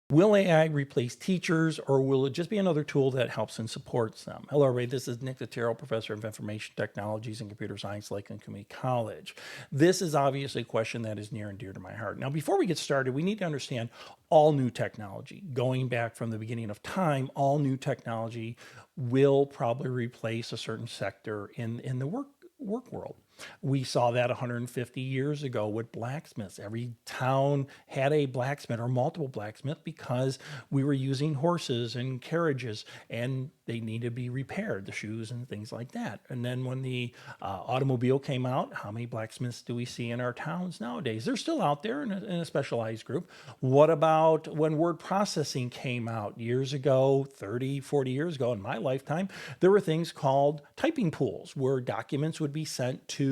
Will AI replace teachers, or will it just be another tool that helps and supports them? Hello, everybody. This is Nick Totaro, Professor of Information Technologies and Computer Science, Lakeland Community College. This is obviously a question that is near and dear to my heart. Now, before we get started, we need to understand all new technology. Going back from the beginning of time, all new technology will probably replace a certain sector in the work world. We saw that 150 years ago with blacksmiths. Every town had a blacksmith or multiple blacksmiths because we were using horses and carriages and they needed to be repaired, the shoes and things like that. And then when the automobile came out, how many blacksmiths do we see in our towns nowadays? They're still out there in a specialized group. What about when word processing came out years ago, 30, 40 years ago in my lifetime? There were things called typing pools where documents would be sent to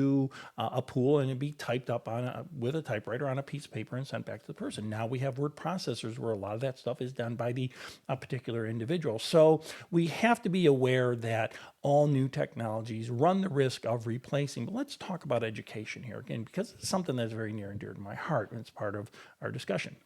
a pool and it'd be typed up with a typewriter on a piece of paper and sent back to the person. Now we have word processors where a lot of that stuff is done by the particular individual. So we have to be aware that all new technologies run the risk of replacing. But let's talk about education here again, because it's something that's very near and dear to my heart, and it's part of our discussion.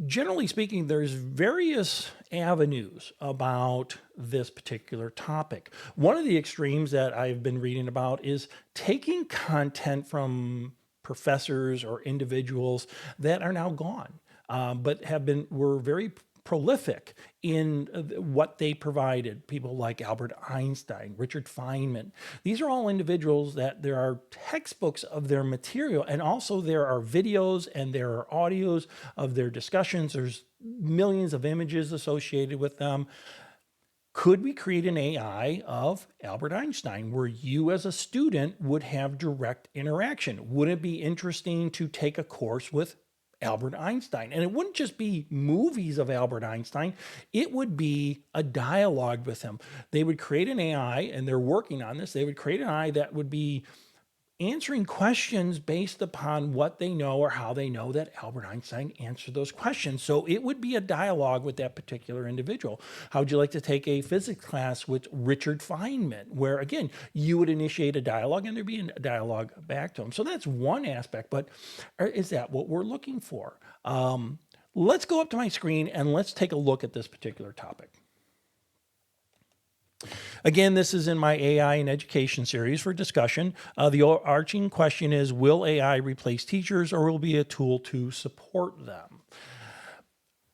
Generally speaking, there's various avenues about this particular topic. One of the extremes that I've been reading about is taking content from professors or individuals that are now gone, but were very prolific in what they provided. People like Albert Einstein, Richard Feynman. These are all individuals that there are textbooks of their material, and also there are videos and there are audios of their discussions. There's millions of images associated with them. Could we create an AI of Albert Einstein where you as a student would have direct interaction? Would it be interesting to take a course with Albert Einstein? And it wouldn't just be movies of Albert Einstein, it would be a dialogue with him. They would create an AI, and they're working on this. They would create an AI that would be answering questions based upon what they know or how they know that Albert Einstein answered those questions. So it would be a dialogue with that particular individual. How would you like to take a physics class with Richard Feynman, where again, you would initiate a dialogue and there'd be a dialogue back to him. So that's one aspect, but is that what we're looking for? Let's go up to my screen and let's take a look at this particular topic. Again, this is in my AI and education series for discussion. The overarching question is, will AI replace teachers or will it be a tool to support them?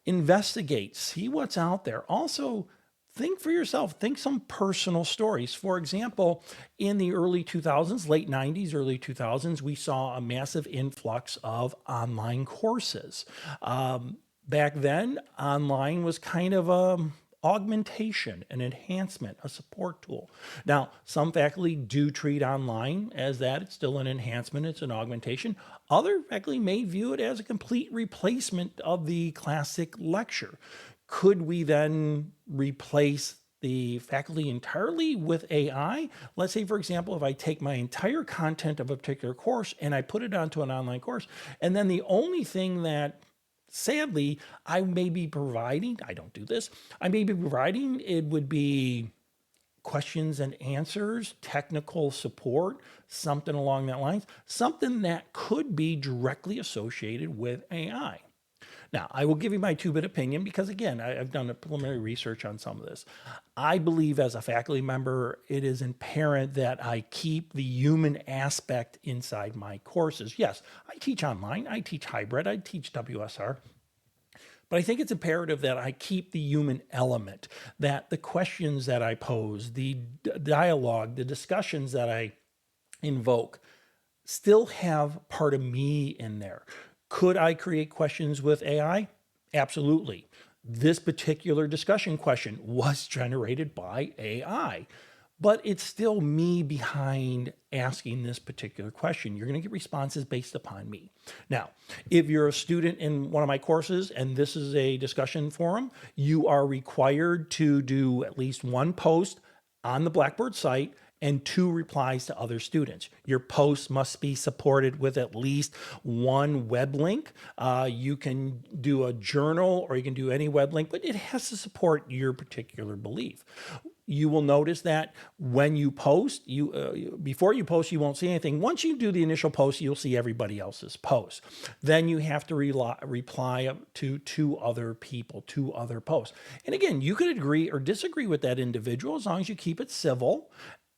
Investigate, see what's out there. Also, think for yourself, think some personal stories. For example, in the early 2000s, late 90s, early 2000s, we saw a massive influx of online courses. Back then, online was kind of a augmentation, an enhancement, a support tool. Now, some faculty do treat online as that. It's still an enhancement, it's an augmentation. Other faculty may view it as a complete replacement of the classic lecture. Could we then replace the faculty entirely with AI? Let's say, for example, if I take my entire content of a particular course and I put it onto an online course, and then the only thing that sadly, I may be providing, I don't do this, I may be providing, it would be questions and answers, technical support, something along that lines, something that could be directly associated with AI. Now, I will give you my two-bit opinion because, again, I've done a preliminary research on some of this. I believe as a faculty member, it is imperative that I keep the human aspect inside my courses. Yes, I teach online, I teach hybrid, I teach WSR. But I think it's imperative that I keep the human element, that the questions that I pose, the dialogue, the discussions that I invoke still have part of me in there. Could I create questions with AI? Absolutely. This particular discussion question was generated by AI, but it's still me behind asking this particular question. You're going to get responses based upon me. Now, if you're a student in one of my courses and this is a discussion forum, you are required to do at least one post on the Blackboard site and 2 replies to other students. Your post must be supported with at least one web link. You can do a journal or you can do any web link, but it has to support your particular belief. You will notice that when you post, before you post, you won't see anything. Once you do the initial post, you'll see everybody else's post. Then you have to reply to two other people, two other posts. And again, you could agree or disagree with that individual as long as you keep it civil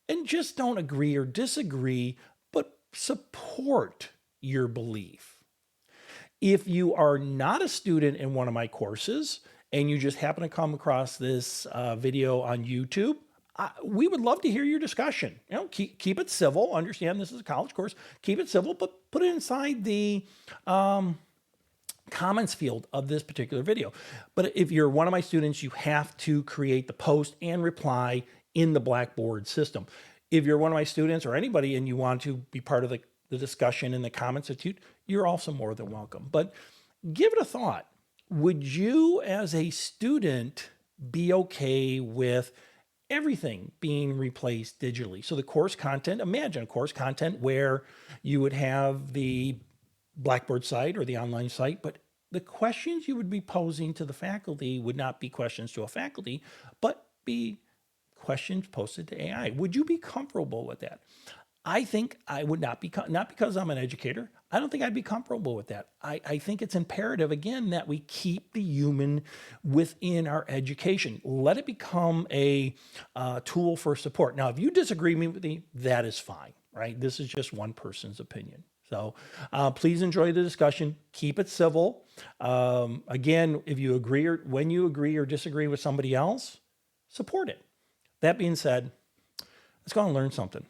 and just don't agree or disagree, but support your belief. If you are not a student in one of my courses and you just happen to come across this video on YouTube, we would love to hear your discussion. Keep it civil. Understand this is a college course. Keep it civil, but put it inside the comments field of this particular video. But if you're one of my students, you have to create the post and reply in the Blackboard system. If you're one of my students or anybody and you want to be part of the discussion in the comments institute, you're also more than welcome. But give it a thought. Would you as a student be okay with everything being replaced digitally? So the course content, imagine a course content where you would have the Blackboard site or the online site, but the questions you would be posing to the faculty would not be questions to a faculty, but be questions posted to AI. Would you be comfortable with that? I think I would not be, not because I'm an educator. I don't think I'd be comfortable with that. I think it's imperative, again, that we keep the human within our education. Let it become a tool for support. Now, if you disagree with me, that is fine, right? This is just one person's opinion. So please enjoy the discussion. Keep it civil. Again, if you agree or when you agree or disagree with somebody else, support it. That being said, let's go and learn something.